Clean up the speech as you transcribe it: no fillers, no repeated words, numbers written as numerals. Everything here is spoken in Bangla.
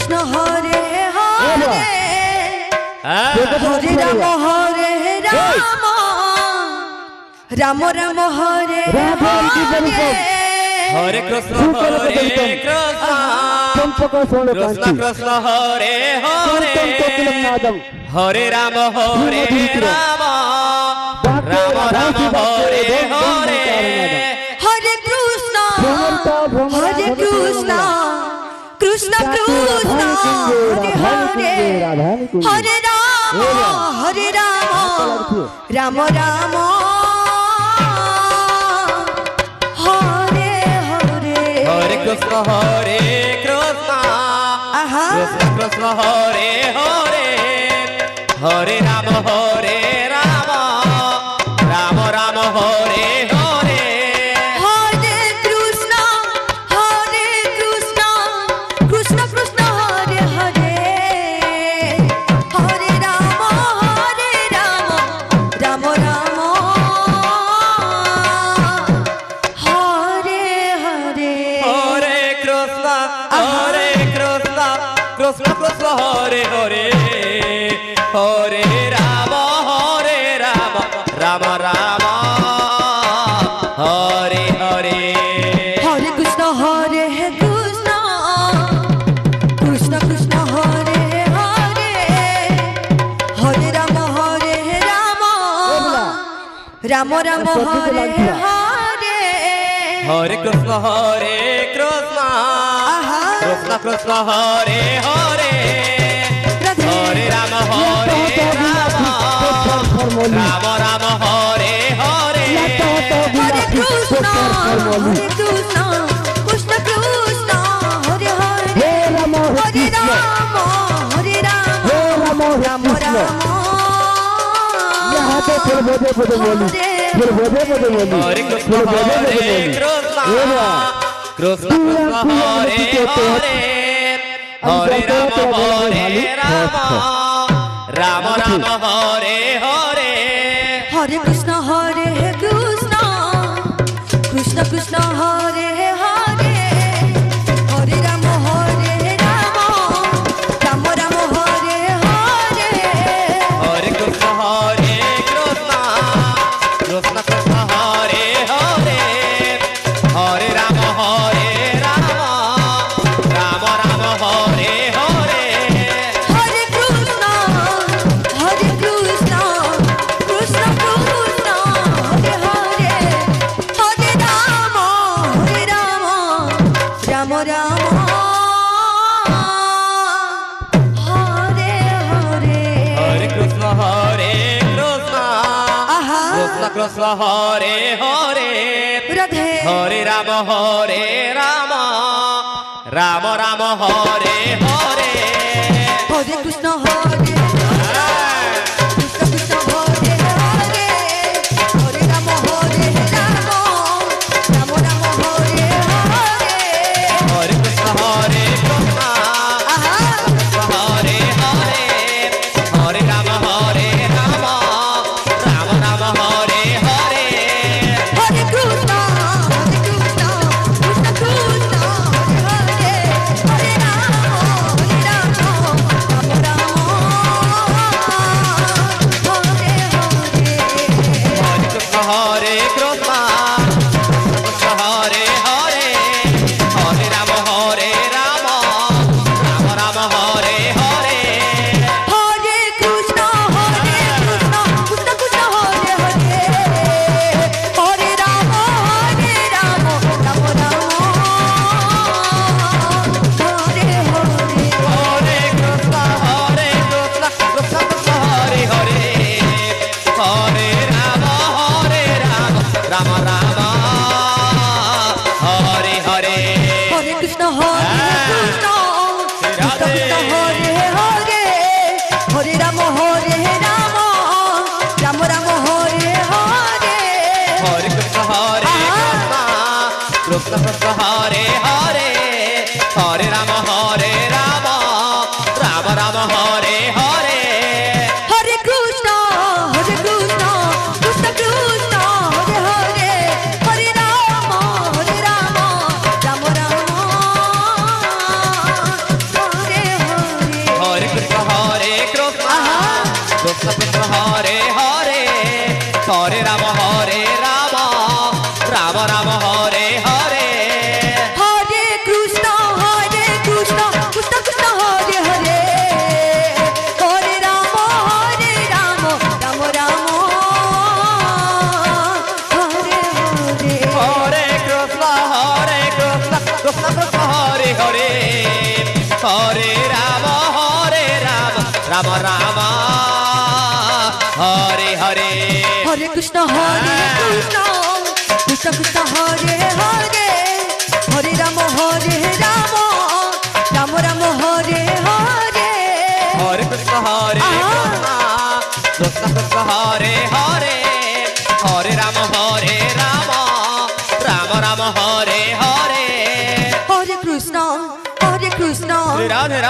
কৃষ্ণ হরে হরে হরে রাম রাম রাম হরে হরে হরে কৃষ্ণ কৃষ্ণ কৃষ্ণ হরে হরে হরে রাম রাম রাম রাম হরে হরে হরে কৃষ্ণ কৃষ্ণ কৃষ্ণ হরে হরে হরে রাম রাম রাম হরে হরে হরে কৃষ্ণ কৃষ্ণ কৃষ্ণ হরে হরে হরে রাম রাম রাম রাম হরে হরে হরে কৃষ্ণ কৃষ্ণ কৃষ্ণ হরে হরে হরে রাম রাম রাম হরে হরে হরে কৃষ্ণ কৃষ্ণ কৃষ্ণ হরে হরে হরে রাম রাম রাম হরে হরে হরে কৃষ্ণ কৃষ্ণ কৃষ্ণ হরে হরে হরে রাম রাম রাম হরে হরে হরে কৃষ্ণ কৃষ্ণ কৃষ্ণ হরে হরে হরে রাম রাম রাম হরে হরে হরে কৃষ্ণ কৃষ্ণ কৃষ্ণ হরে হরে হরে রাম রাম রাম হরে কৃষ্ণ কৃষ্ণ হরে হরে হরে রাম রাম রাম হরে হরে হরে কৃষ্ণ কৃষ্ণ কৃষ্ণ হরে হরে হরে রাম রাম রাম হরে হরে হরে কৃষ্ণ কৃষ্ণ কৃষ্ণ হরে হরে হরে রাম রাম রাম রাম হরে হরে হরে কৃষ্ণ কৃষ্ণ কৃষ্ণ হরে হরে হরে রাম রাম রাম হরে হরে হরে কৃষ্ণ আহা কৃষ্ণ কৃষ্ণ হরে হরে রাধে হরে রাম রাম রাম রাম হরে হরে হরে কৃষ্ণ কৃষ্ণ কৃষ্ণ হরে হরে হরে রাম রাম রাম হরে হরে হরে কৃষ্ণ কৃষ্ণ আহা হরে হরে হরে রাম রাম রাম রাম হরে হরে হরে কৃষ্ণ কৃষ্ণ কৃষ্ণ হরে হরে হরে রাম রাম রাম হরে হরে হরে কৃষ্ণ কৃষ্ণ হরে হরে হরে রাম রাম রাম রাম হরে হরে হরে কৃষ্ণ কৃষ্ণ কৃষ্ণ হরে হরে হরে রাম রাম রাম হরে হরে হরে কৃষ্ণ কৃষ্ণ কৃষ্ণ হরে হরে হরে রাম রাম রাম হরে হরে হরে কৃষ্ণ কৃষ্ণ কৃষ্ণ হরে হরে হরে রাম রাম রাম হরে হরে হরে কৃষ্ণ কৃষ্ণ কৃষ্ণ হরে হরে হরে রাম রাম রাম রাম হরে হরে হরে কৃষ্ণ কৃষ্ণ কৃষ্ণ কৃষ্ণ হরে হরে হরে রাম রাম রাম রাম হরে হরে রাম রাম রাম হরে হরে হরে কৃষ্ণ কৃষ্ণ কৃষ্ণ হরে হরে হরে রাম রাম রাম হরে হরে হরে কৃষ্ণ কৃষ্ণ কৃষ্ণ হরে হরে হরে রাম রাম রাম হরে হরে হরে কৃষ্ণ কৃষ্ণ কৃষ্ণ কৃষ্ণ হরে হরে হরে রাম রাম রাম হরে হরে হরে কৃষ্ণ কৃষ্ণ কৃষ্ণ হরে হরে হরে রাম রাম রাম হরে হরে হরে কৃষ্ণ রাধে রাধে